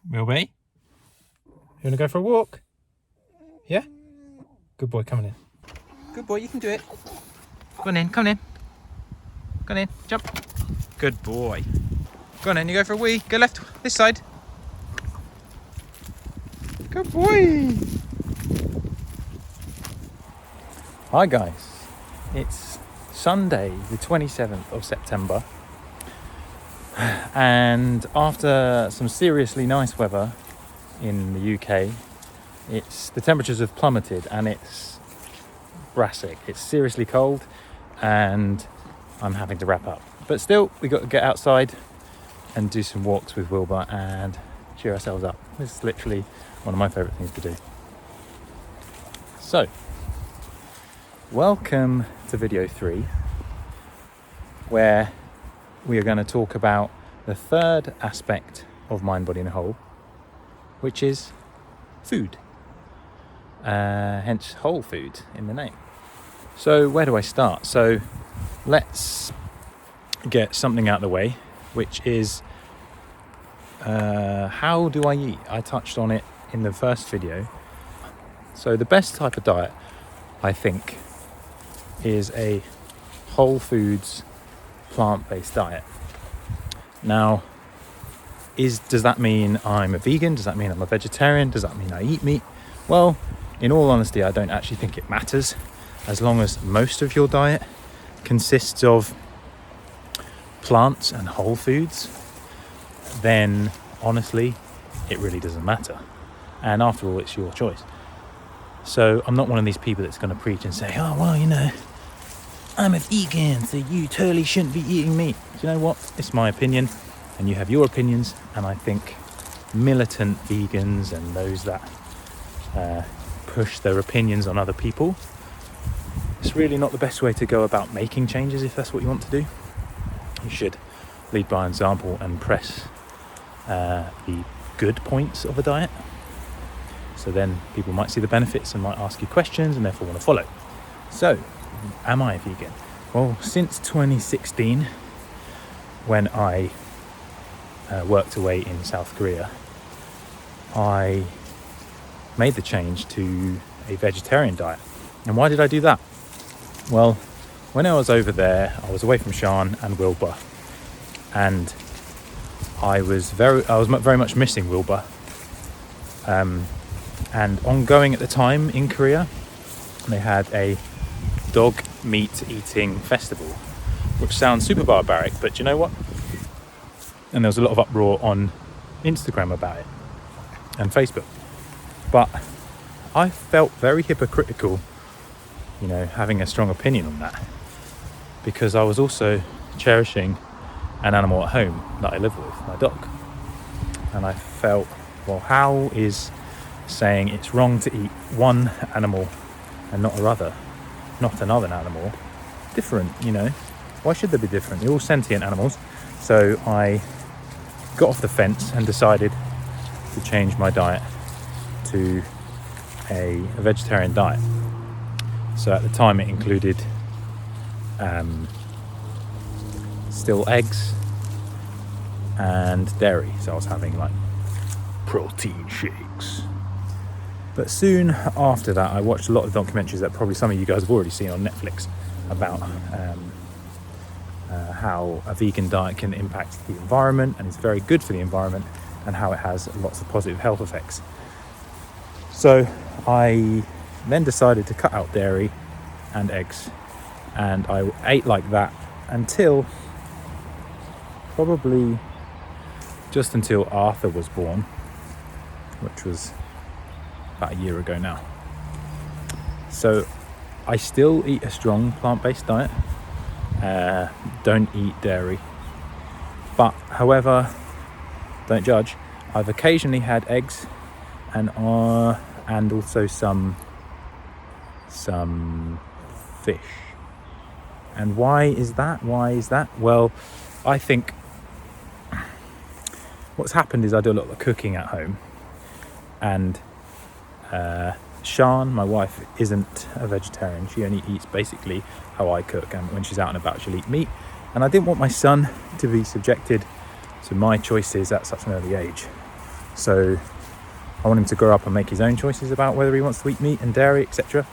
Milby? You want to go for a walk? Yeah? Good boy, come on in. Good boy, you can do it. Go on in, come on in. Go on in, jump. Good boy. Go on in, you go for a wee. Go left, this side. Good boy. Hi guys, it's Sunday the 27th of September, and after some seriously nice weather in the UK, the temperatures have plummeted and it's brassic. It's seriously cold and I'm having to wrap up. But still, we got to get outside and do some walks with Wilbur and cheer ourselves up. This is literally one of my favourite things to do. So, welcome to video 3, where we are going to talk about the third aspect of Mind, Body and Whole, which is food. Hence whole food in the name. So where do I start? So let's get something out of the way, which is how do I eat? I touched on it in the first video. So the best type of diet, I think, is a whole foods plant-based diet. Now, does that mean I'm a vegan? Does that mean I'm a vegetarian? Does that mean I eat meat? Well, in all honesty, I don't actually think it matters. As long as most of your diet consists of plants and whole foods, then honestly, it really doesn't matter. And after all, it's your choice. So I'm not one of these people that's going to preach and say, oh, well, you know, I'm a vegan, so you totally shouldn't be eating meat. Do you know what? It's my opinion, and you have your opinions. And I think militant vegans and those that push their opinions on other people, it's really not the best way to go about making changes. If that's what you want to do, you should lead by example and press the good points of a diet. So then people might see the benefits and might ask you questions and therefore want to follow. So, am I a vegan? Well, since 2016, when I worked away in South Korea, I made the change to a vegetarian diet. And why did I do that? Well, when I was over there, I was away from Sean and Wilbur, and I was very much missing Wilbur. And ongoing at the time in Korea, they had a dog meat eating festival, which sounds super barbaric, but do you know what? And there was a lot of uproar on Instagram about it and Facebook. But I felt very hypocritical, you know, having a strong opinion on that, because I was also cherishing an animal at home that I live with, my dog. And I felt, well, how is saying it's wrong to eat one animal and not another animal different? You know, why should they be different? They're all sentient animals. So I got off the fence and decided to change my diet to a vegetarian diet. So at the time it included still eggs and dairy. So I was having like protein shakes. But soon after that, I watched a lot of documentaries that probably some of you guys have already seen on Netflix about how a vegan diet can impact the environment, and it's very good for the environment, and how it has lots of positive health effects. So I then decided to cut out dairy and eggs, and I ate like that until probably just until Arthur was born, which was about a year ago now. So I still eat a strong plant-based diet, don't eat dairy, but however, don't judge, I've occasionally had eggs and also some fish. And why is that? Well, I think what's happened is I do a lot of cooking at home, and Sian, my wife, isn't a vegetarian. She only eats basically how I cook, and when she's out and about she'll eat meat. And I didn't want my son to be subjected to my choices at such an early age. So I want him to grow up and make his own choices about whether he wants to eat meat and dairy, etc.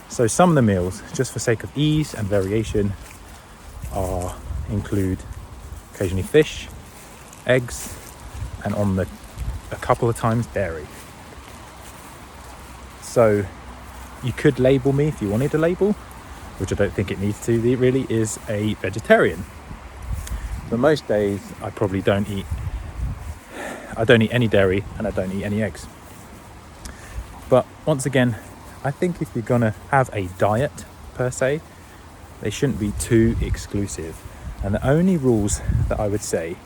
So some of the meals, just for sake of ease and variation, include occasionally fish, eggs, and a couple of times dairy. So you could label me if you wanted a label, which I don't think it needs to. It really is a vegetarian. But most days I probably don't eat any dairy and I don't eat any eggs. But once again, I think if you're gonna have a diet per se, they shouldn't be too exclusive. And the only rules that I would say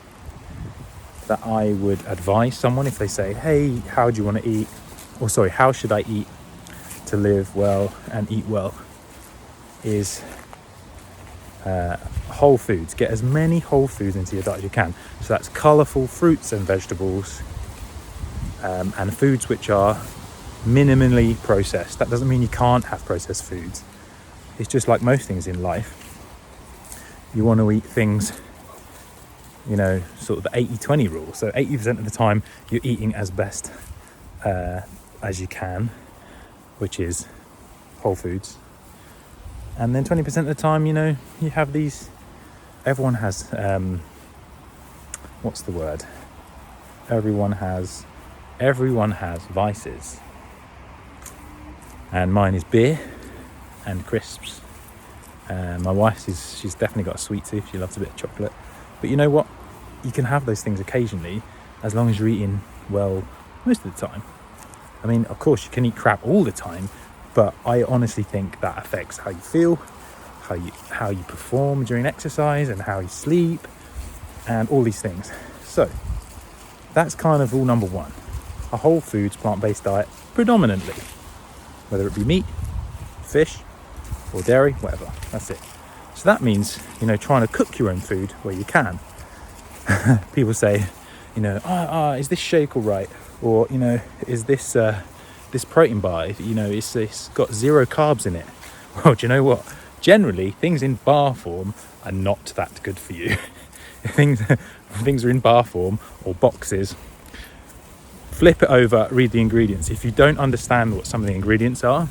that I would advise someone if they say, hey, how do you want to eat? Or sorry, how should I eat to live well and eat well? Is whole foods. Get as many whole foods into your diet as you can. So that's colourful fruits and vegetables, and foods which are minimally processed. That doesn't mean you can't have processed foods. It's just like most things in life. You want to eat things, sort of the 80-20 rule. So 80% of the time you're eating as best as you can, which is whole foods. And then 20% of the time, you have these, everyone has, what's the word? Everyone has vices. And mine is beer and crisps. My wife, she's definitely got a sweet tooth. She loves a bit of chocolate. But you know what? You can have those things occasionally as long as you're eating well most of the time. I mean, of course, you can eat crap all the time, but I honestly think that affects how you feel, how you perform during exercise, and how you sleep, and all these things. So that's kind of rule number one. A whole foods, plant-based diet, predominantly. Whether it be meat, fish, or dairy, whatever. That's it. So that means, trying to cook your own food where you can. People say, is this shake all right? Or, is this this protein bar, it's got 0 carbs in it. Well, do you know what? Generally, things in bar form are not that good for you. Things are in bar form or boxes. Flip it over, read the ingredients. If you don't understand what some of the ingredients are,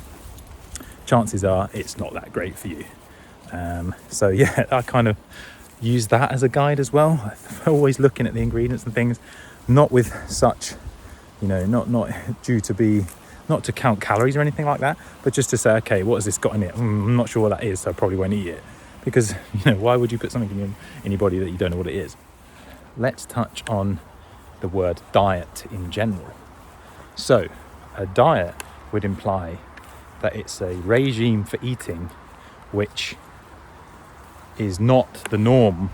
chances are it's not that great for you. So yeah, I kind of use that as a guide as well. I'm always looking at the ingredients and things, not with such, not to count calories or anything like that, but just to say, okay, what has this got in it? I'm not sure what that is, so I probably won't eat it. Because, why would you put something in your body that you don't know what it is? Let's touch on the word diet in general. So, a diet would imply that it's a regime for eating which is not the norm,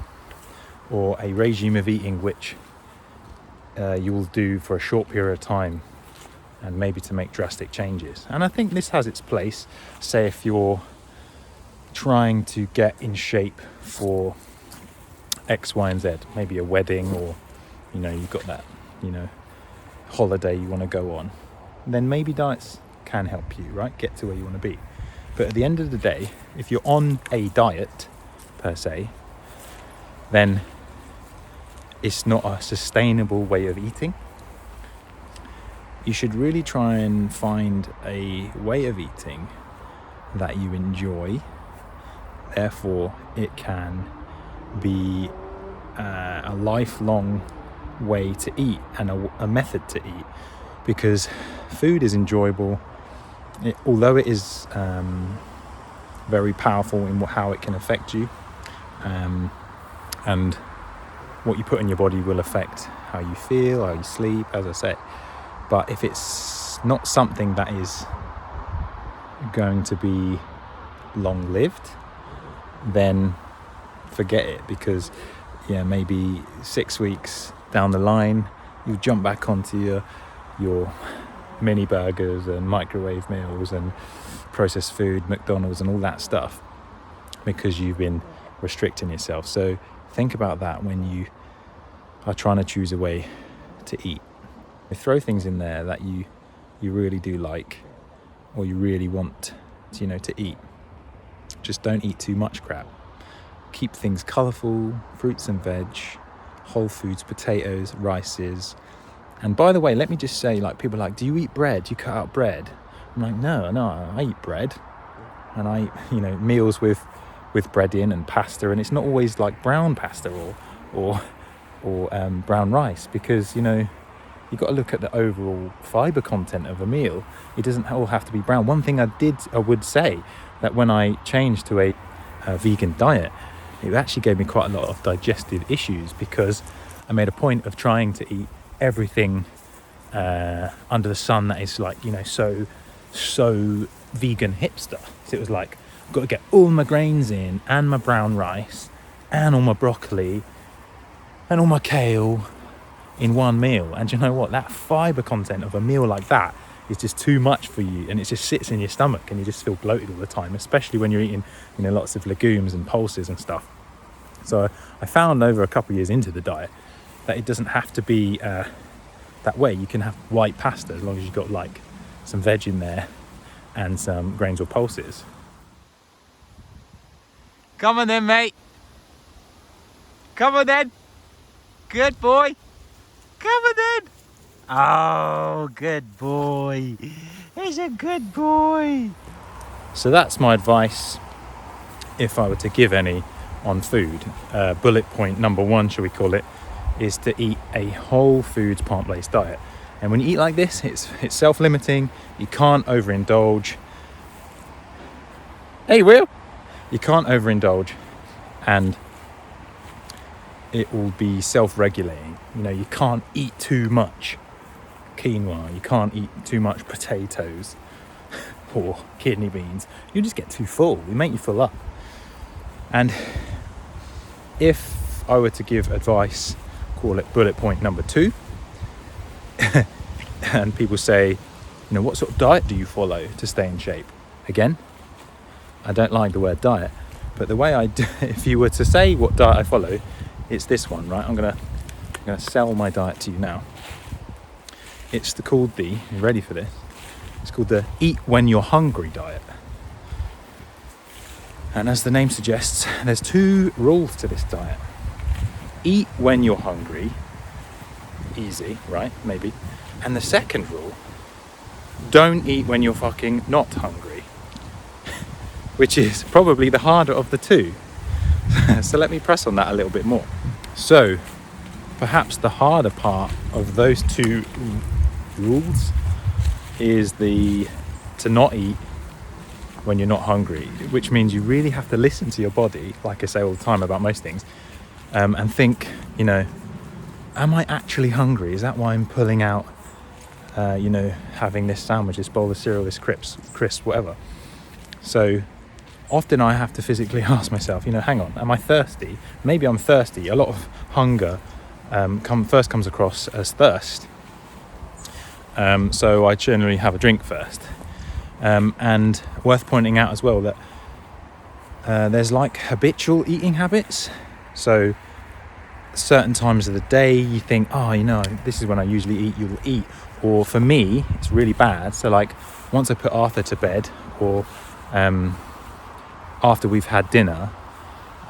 or a regime of eating which you will do for a short period of time and maybe to make drastic changes. And I think this has its place, say if you're trying to get in shape for X, Y, and Z, maybe a wedding, or you've got that holiday you want to go on, then maybe diets can help you, right, get to where you want to be. But at the end of the day, if you're on a diet per se, then it's not a sustainable way of eating. You should really try and find a way of eating that you enjoy. Therefore, it can be a lifelong way to eat and a method to eat, because food is enjoyable. Although it is very powerful in how it can affect you, and what you put in your body will affect how you feel, how you sleep, as I say. But if it's not something that is going to be long-lived, then forget it, because maybe 6 weeks down the line you jump back onto your mini burgers and microwave meals and processed food, McDonald's and all that stuff, because you've been restricting yourself. So think about that when you are trying to choose a way to eat. Throw things in there that you really do like, or you really want to eat. Just don't eat too much crap. Keep things colourful, fruits and veg, whole foods, potatoes, rices, And by the way, let me just say, like, people are like, do you eat bread? Do you cut out bread? I'm like, no, I eat bread. And I eat, you know, meals with bread in and pasta. And it's not always like brown pasta or brown rice, because, you know, you've got to look at the overall fibre content of a meal. It doesn't all have to be brown. One thing I would say, that when I changed to a vegan diet, it actually gave me quite a lot of digestive issues, because I made a point of trying to eat everything under the sun that is, like, you know, so vegan hipster. So it was like, I've got to get all my grains in, and my brown rice, and all my broccoli, and all my kale in one meal. And you know what? That fibre content of a meal like that is just too much for you, and it just sits in your stomach, and you just feel bloated all the time, especially when you're eating, you know, lots of legumes and pulses and stuff. So I found over a couple of years into the diet that it doesn't have to be that way. You can have white pasta as long as you've got like some veg in there and some grains or pulses. Come on then, mate. Come on then. Good boy. Come on then. Oh, good boy. He's a good boy. So that's my advice, if I were to give any, on food. Bullet point number 1, shall we call it, is to eat a whole foods plant-based diet. And when you eat like this, it's self-limiting. You can't overindulge. Hey, Will! You can't overindulge, and it will be self-regulating. You know, you can't eat too much quinoa, you can't eat too much potatoes or kidney beans. You just get too full. They make you full up. And if I were to give advice, call it bullet point number 2, and people say, you know, what sort of diet do you follow to stay in shape? Again, I don't like the word diet, but the way I do, if you were to say what diet I follow, it's this one, right? I'm gonna sell my diet to you now. It's called the, you ready for this? It's called the Eat When You're Hungry diet. And as the name suggests, there's 2 rules to this diet. Eat when you're hungry. Easy, right? Maybe. And the second rule, don't eat when you're fucking not hungry. Which is probably the harder of the 2. So let me press on that a little bit more. So, perhaps the harder part of those 2 rules is to not eat when you're not hungry, which means you really have to listen to your body, like I say all the time about most things, and think, you know, am I actually hungry? Is that why I'm pulling out, you know, having this sandwich, this bowl of cereal, this crisp, whatever? So often I have to physically ask myself, you know, hang on, am I thirsty? Maybe I'm thirsty. A lot of hunger first comes across as thirst. So I generally have a drink first. And worth pointing out as well that there's like habitual eating habits. So certain times of the day you think, oh, you know, this is when I usually eat, you'll eat. Or for me, it's really bad. So like once I put Arthur to bed, or after we've had dinner,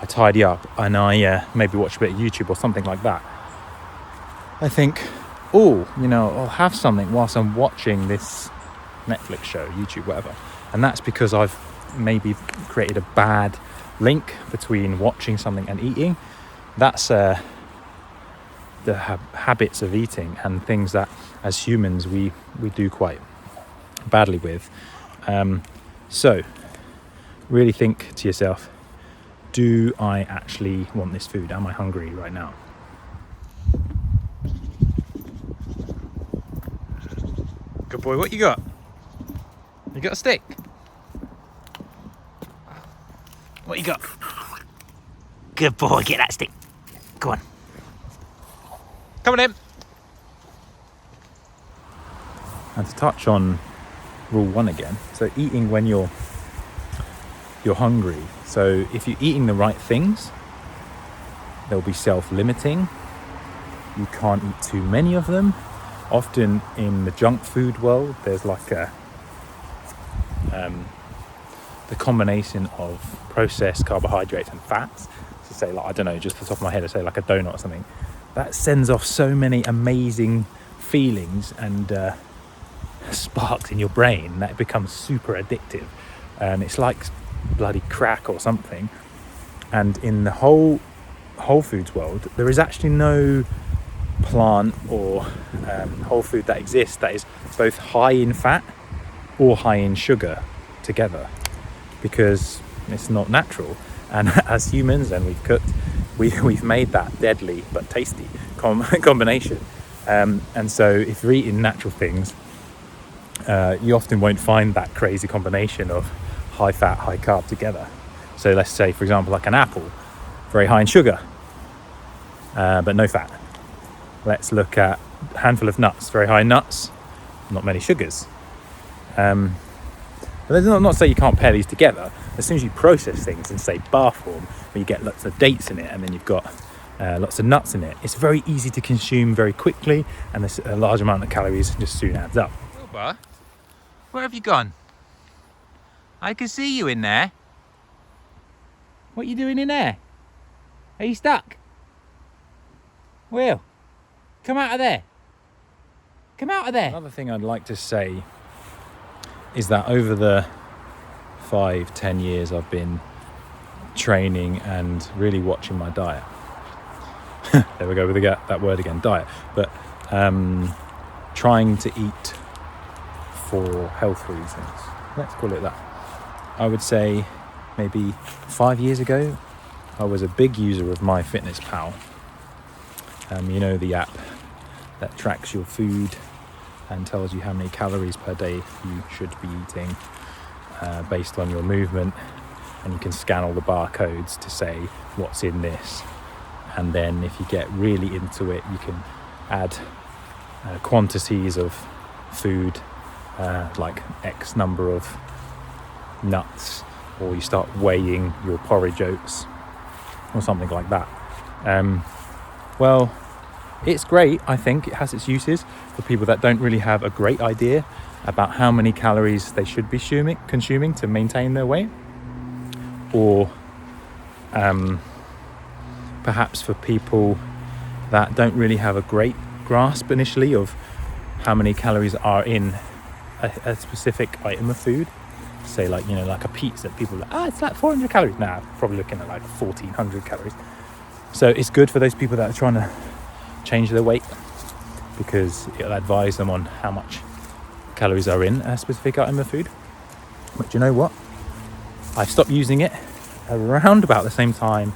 I tidy up and I maybe watch a bit of YouTube or something like that. I think, oh, you know, I'll have something whilst I'm watching this Netflix show, YouTube, whatever. And that's because I've maybe created a bad link between watching something and eating. That's the habits of eating and things that as humans we do quite badly with. So really think to yourself, do I actually want this food? Am I hungry right now? Good boy, what you got? You got a stick? What you got? Good boy, get that stick. Go on. Come on in. And to touch on rule 1 again, so eating when you're hungry. So if you're eating the right things, they'll be self-limiting. You can't eat too many of them. Often in the junk food world, there's like the combination of processed carbohydrates and fats. So say, like, I don't know, just off the top of my head, I say like a donut or something. That sends off so many amazing feelings and sparks in your brain that it becomes super addictive, and it's like bloody crack or something. And in the whole foods world, there is actually no plant or whole food that exists that is both high in fat or high in sugar together, because it's not natural. And as humans, and we've cooked, we've made that deadly but tasty combination. And so if you're eating natural things, you often won't find that crazy combination of high fat, high carb together. So let's say, for example, like an apple, very high in sugar, but no fat. Let's look at a handful of nuts, very high in nuts, not many sugars. But that's not to say you can't pair these together. As soon as you process things in, say, bar form, where you get lots of dates in it and then you've got lots of nuts in it, it's very easy to consume very quickly, and there's a large amount of calories just soon adds up. Wilbur, where have you gone? I can see you in there. What are you doing in there? Are you stuck? Will, come out of there. Come out of there. Another thing I'd like to say is that over the 5-10 years I've been training and really watching my diet. There we go with that word again, diet. But trying to eat for health reasons, let's call it that. I would say maybe 5 years ago, I was a big user of myfitnesspal. You know, the app that tracks your food and tells you how many calories per day you should be eating based on your movement, and you can scan all the barcodes to say what's in this. And then if you get really into it, you can add quantities of food, like X number of nuts, or you start weighing your porridge oats or something like that. Well, it's great. I think it has its uses for people that don't really have a great idea about how many calories they should be consuming to maintain their weight, or perhaps for people that don't really have a great grasp initially of how many calories are in a specific item of food. Say like, you know, like a pizza, people are like, it's like 400 calories. Nah, probably looking at like 1400 calories. So it's good for those people that are trying to change their weight, because it'll advise them on how much calories are in a specific item of food. But you know what? I've stopped using it around about the same time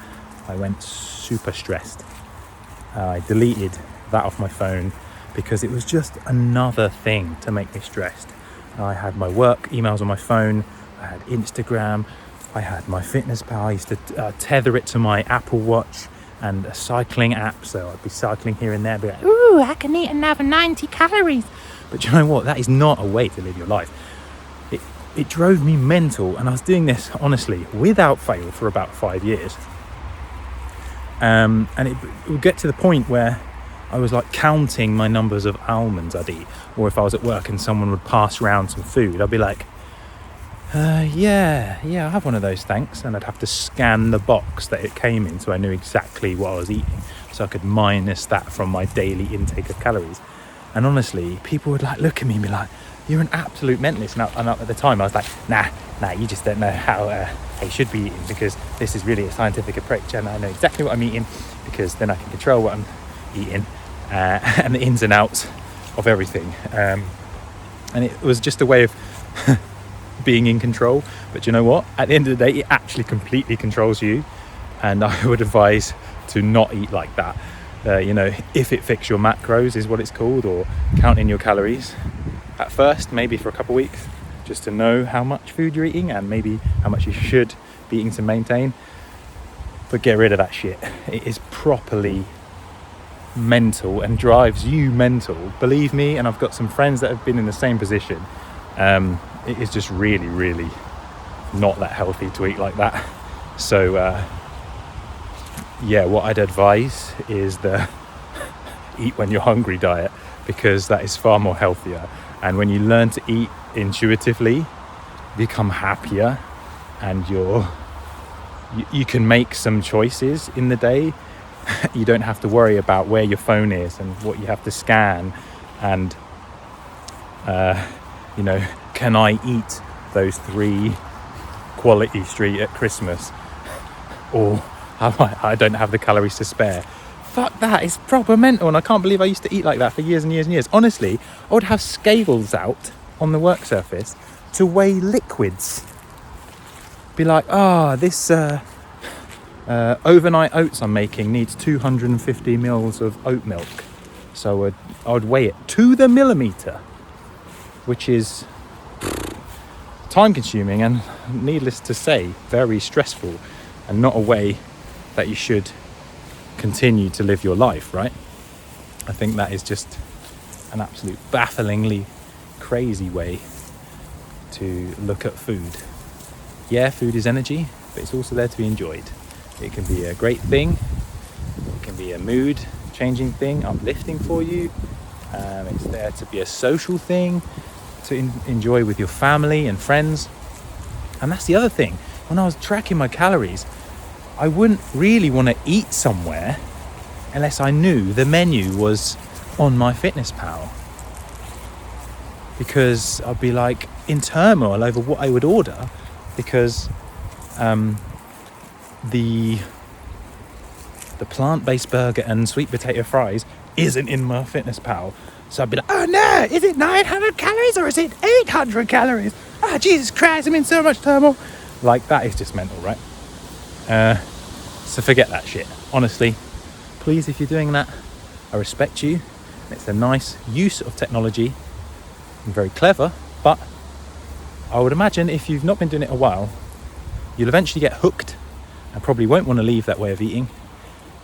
I went super stressed. I deleted that off my phone because it was just another thing to make me stressed. I had my work emails on my phone, I had Instagram, I had myfitnesspal. I used to tether it to my Apple Watch and a cycling app, so I'd be cycling here and there, be like, ooh, I can eat another 90 calories. But you know what? That is not a way to live your life. It drove me mental, and I was doing this, honestly, without fail for about 5 years. And it would get to the point where I was like counting my numbers of almonds I'd eat, or if I was at work and someone would pass around some food, I'd be like, yeah, I'll have one of those, thanks. And I'd have to scan the box that it came in so I knew exactly what I was eating, so I could minus that from my daily intake of calories. And honestly, people would like look at me and be like, you're an absolute mentalist. And at the time I was like, nah, you just don't know how you should be eating, because this is really a scientific approach and I know exactly what I'm eating, because then I can control what I'm eating and the ins and outs of everything. And it was just a way of being in control. But you know what? At the end of the day, it actually completely controls you. And I would advise to not eat like that. If it fixes your macros is what it's called, or counting your calories at first, maybe for a couple of weeks, just to know how much food you're eating and maybe how much you should be eating to maintain. But get rid of that shit. It is properly mental and drives you mental. Believe me, and I've got some friends that have been in the same position. It is just really, really not that healthy to eat like that. So what I'd advise is the eat when you're hungry diet, because that is far more healthier. And when you learn to eat intuitively, become happier, and you can make some choices in the day. You don't have to worry about where your phone is and what you have to scan and you know, can I eat those 3 Quality Street at Christmas, or I don't have the calories to spare. Fuck that, it's proper mental, and I can't believe I used to eat like that for years and years and years. Honestly, I would have scales out on the work surface to weigh liquids. Be like, this overnight oats I'm making needs 250 mils of oat milk. So I would weigh it to the millimetre, which is time consuming and, needless to say, very stressful, and not a way that you should continue to live your life, right? I think that is just an absolute bafflingly crazy way to look at food. Yeah, food is energy, but it's also there to be enjoyed. It can be a great thing, it can be a mood changing thing, uplifting for you. It's there to be a social thing to enjoy with your family and friends. And that's the other thing. When I was tracking my calories, I wouldn't really want to eat somewhere unless I knew the menu was on myfitnesspal, because I'd be like in turmoil over what I would order, because the plant-based burger and sweet potato fries isn't in myfitnesspal. So I'd be like, oh no, is it 900 calories or is it 800 calories? Oh, Jesus Christ, I'm in so much turmoil. Like, that is just mental, right? So forget that shit. Honestly, please, if you're doing that, I respect you. It's a nice use of technology and very clever, but I would imagine if you've not been doing it a while, you'll eventually get hooked and probably won't want to leave that way of eating,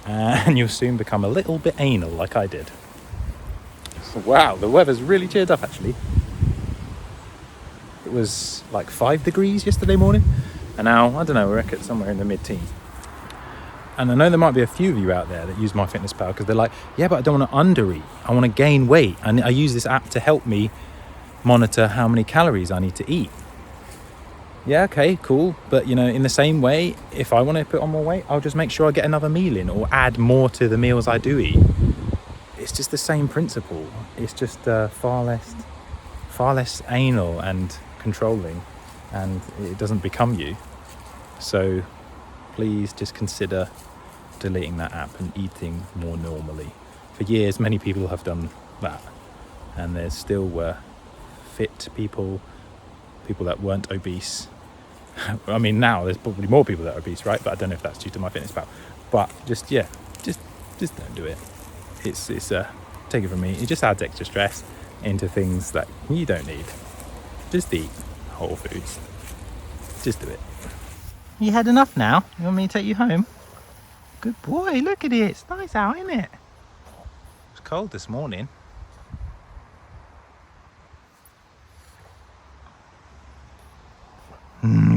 and you'll soon become a little bit anal like I did. So, wow, the weather's really cheered up actually. It was like 5 degrees yesterday morning, and now, I don't know, we're at somewhere in the mid-teens. And I know there might be a few of you out there that use myfitnesspal because they're like, yeah, but I don't want to undereat. I want to gain weight. And I use this app to help me monitor how many calories I need to eat. Yeah, okay, cool. But, you know, in the same way, if I want to put on more weight, I'll just make sure I get another meal in or add more to the meals I do eat. It's just the same principle. It's just far less anal and controlling, and it doesn't become you. So please just consider deleting that app and eating more normally. For years, many people have done that, and there's still fit people that weren't obese. I mean, now there's probably more people that are obese, right? But I don't know if that's due to myfitnesspal. But just don't do it. It's take it from me, it just adds extra stress into things that you don't need. Just eat whole foods. Just do it. You had enough now? You want me to take you home? Good boy, look at it. It's nice out, isn't it? It was cold this morning.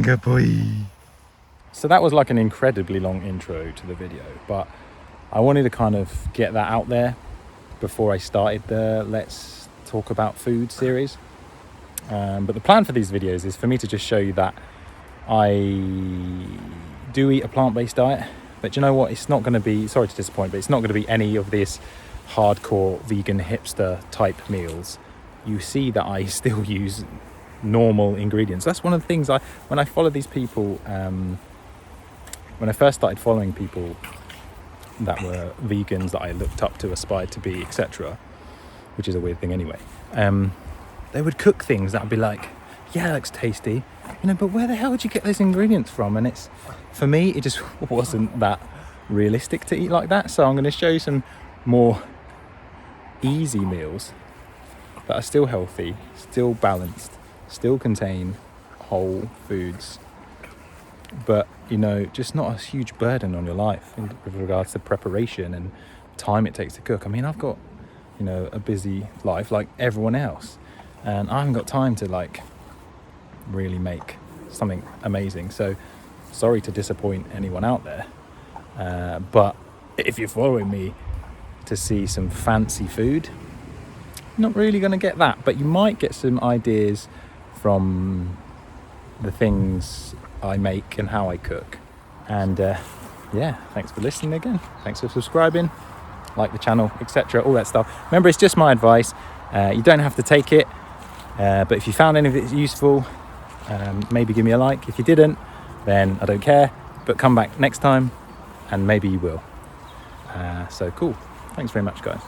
Good boy. So that was like an incredibly long intro to the video, but I wanted to kind of get that out there before I started the Let's Talk About Food series. But the plan for these videos is for me to just show you that I do eat a plant-based diet, but you know what? It's not going to be, sorry to disappoint, but it's not going to be any of this hardcore vegan hipster type meals. You see that I still use normal ingredients. That's one of the things when I follow these people, when I first started following people that were vegans that I looked up to, aspired to be, etc., which is a weird thing anyway, they would cook things that I'd be like, yeah, that looks tasty, you know, but where the hell did you get those ingredients from? And it's, for me, it just wasn't that realistic to eat like that. So I'm going to show you some more easy meals that are still healthy, still balanced, still contain whole foods, but, you know, just not a huge burden on your life with regards to preparation and time it takes to cook. I mean, I've got, you know, a busy life like everyone else, and I haven't got time to like really make something amazing. So sorry to disappoint anyone out there, but if you're following me to see some fancy food, you're not really going to get that, but you might get some ideas from the things I make and how I cook. And yeah, thanks for listening again. Thanks for subscribing, like the channel, etc., all that stuff. Remember, it's just my advice. You don't have to take it, but if you found any of it useful, maybe give me a like. If you didn't, then I don't care, but come back next time and maybe you will. So cool. Thanks very much, guys.